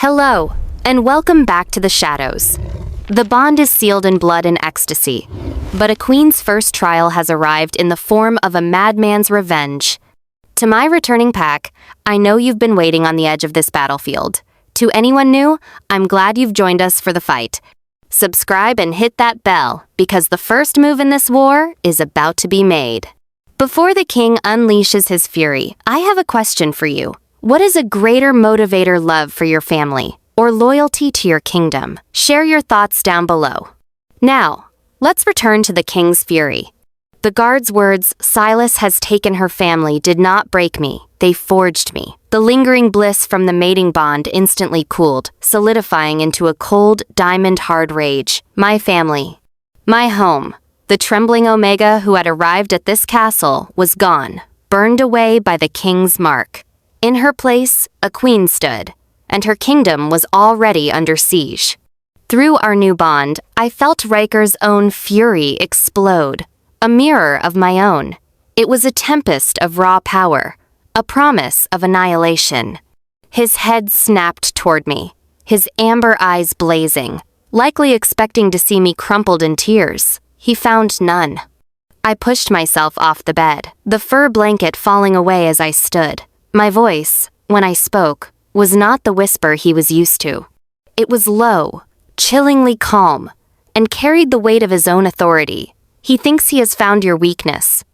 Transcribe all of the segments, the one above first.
Hello, and welcome back to the Shadows. The bond is sealed in blood and ecstasy, but a queen's first trial has arrived in the form of a madman's revenge. To my returning pack, I know you've been waiting on the edge of this battlefield. To anyone new, I'm glad you've joined us for the fight. Subscribe and hit that bell, because the first move in this war is about to be made. Before the king unleashes his fury, I have a question for you. What is a greater motivator, love for your family, or loyalty to your kingdom? Share your thoughts down below. Now, let's return to the king's fury. The guard's words, "Silas has taken her family," did not break me. They forged me. The lingering bliss from the mating bond instantly cooled, solidifying into a cold, diamond-hard rage. My family. My home. The trembling Omega who had arrived at this castle was gone, burned away by the king's mark. In her place, a queen stood, and her kingdom was already under siege. Through our new bond, I felt Ryker's own fury explode, a mirror of my own. It was a tempest of raw power, a promise of annihilation. His head snapped toward me, his amber eyes blazing, likely expecting to see me crumpled in tears. He found none. I pushed myself off the bed, the fur blanket falling away as I stood. My voice, when I spoke, was not the whisper he was used to. It was low, chillingly calm, and carried the weight of his own authority. "He thinks he has found your weakness,"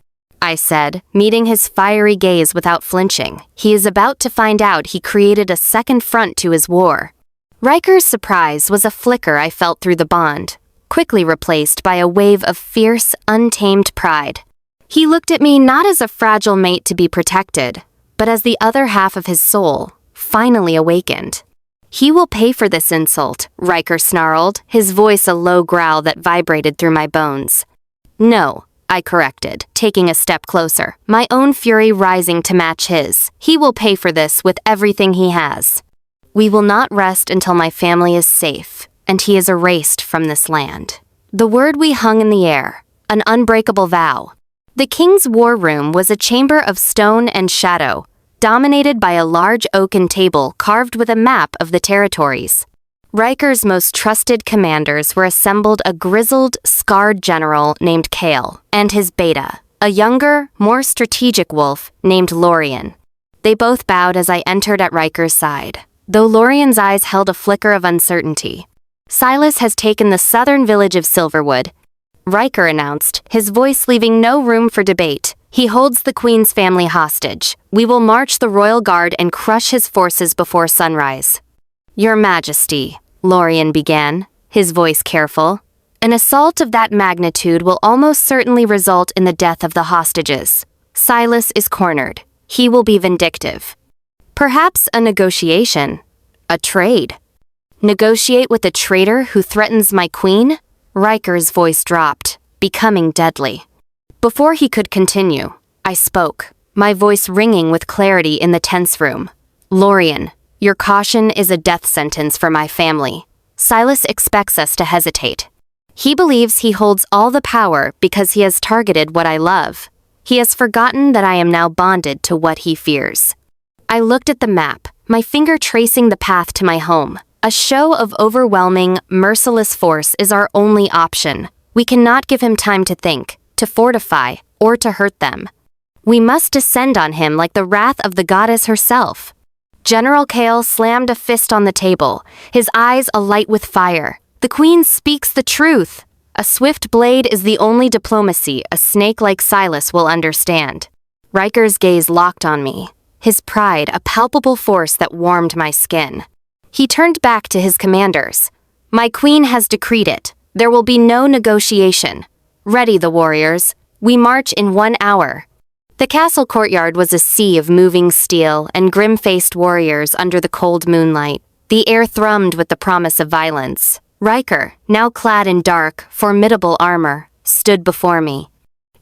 I said, meeting his fiery gaze without flinching. "He is about to find out he created a second front to his war." Ryker's surprise was a flicker I felt through the bond, quickly replaced by a wave of fierce, untamed pride. He looked at me not as a fragile mate to be protected, but as the other half of his soul, finally awakened. "He will pay for this insult," Ryker snarled, his voice a low growl that vibrated through my bones. "No," I corrected, taking a step closer, my own fury rising to match his. "He will pay for this with everything he has. We will not rest until my family is safe, and he is erased from this land." The word we hung in the air, an unbreakable vow. The king's war room was a chamber of stone and shadow, dominated by a large oaken table carved with a map of the territories. Ryker's most trusted commanders were assembled: a grizzled, scarred general named Kale, and his beta, a younger, more strategic wolf named Lorien. They both bowed as I entered at Ryker's side, though Lorien's eyes held a flicker of uncertainty. "Silas has taken the southern village of Silverwood," Ryker announced, his voice leaving no room for debate. "He holds the Queen's family hostage. We will march the royal guard and crush his forces before sunrise." "Your Majesty," Lorien began, his voice careful, "an assault of that magnitude will almost certainly result in the death of the hostages. Silas is cornered. He will be vindictive. Perhaps a negotiation, a trade." "Negotiate with a traitor who threatens my queen?" Ryker's voice dropped, becoming deadly. Before he could continue, I spoke, my voice ringing with clarity in the tense room. "Lorien, your caution is a death sentence for my family. Silas expects us to hesitate. He believes he holds all the power because he has targeted what I love. He has forgotten that I am now bonded to what he fears." I looked at the map, my finger tracing the path to my home. A show of overwhelming, merciless force is our only option. We cannot give him time to think, to fortify, or to hurt them. We must descend on him like the wrath of the goddess herself. General Kale slammed a fist on the table, his eyes alight with fire. "The Queen speaks the truth. A swift blade is the only diplomacy a snake like Silas will understand." Ryker's gaze locked on me, his pride a palpable force that warmed my skin. He turned back to his commanders. "My queen has decreed it. There will be no negotiation. Ready the warriors. We march in 1 hour." The castle courtyard was a sea of moving steel and grim-faced warriors under the cold moonlight. The air thrummed with the promise of violence. Ryker, now clad in dark, formidable armor, stood before me.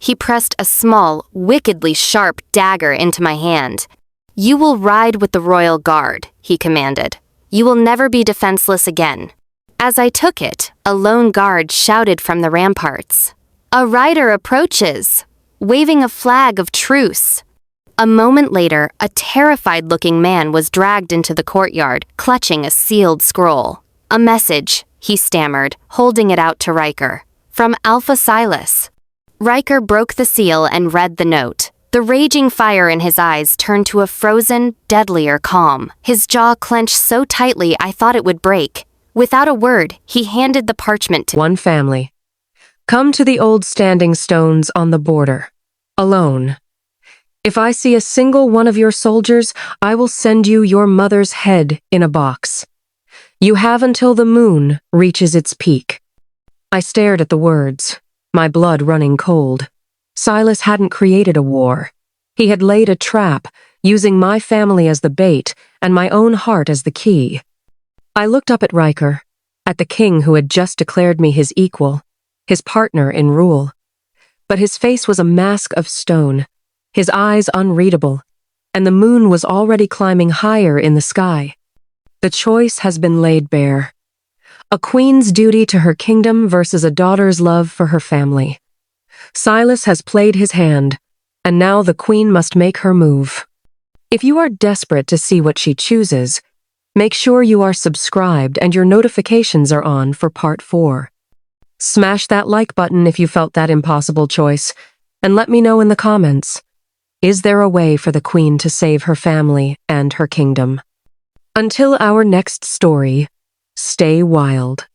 He pressed a small, wickedly sharp dagger into my hand. "You will ride with the royal guard," he commanded. "You will never be defenseless again." As I took it, a lone guard shouted from the ramparts, "A rider approaches, waving a flag of truce." A moment later, a terrified-looking man was dragged into the courtyard, clutching a sealed scroll. "A message," he stammered, holding it out to Ryker. "From Alpha Silas." Ryker broke the seal and read the note. The raging fire in his eyes turned to a frozen, deadlier calm. His jaw clenched so tightly I thought it would break. Without a word, he handed the parchment to One family. Come to the old standing stones on the border. Alone. If I see a single one of your soldiers, I will send you your mother's head in a box. You have until the moon reaches its peak. I stared at the words, my blood running cold. Silas hadn't created a war. He had laid a trap, using my family as the bait and my own heart as the key. I looked up at Ryker, at the king who had just declared me his equal, his partner in rule. But his face was a mask of stone, his eyes unreadable, and the moon was already climbing higher in the sky. The choice has been laid bare. A queen's duty to her kingdom versus a daughter's love for her family. Silas has played his hand, and now the queen must make her move. If you are desperate to see what she chooses, make sure you are subscribed and your notifications are on for part 4. Smash that like button if you felt that impossible choice, and let me know in the comments. Is there a way for the queen to save her family and her kingdom? Until our next story, stay wild.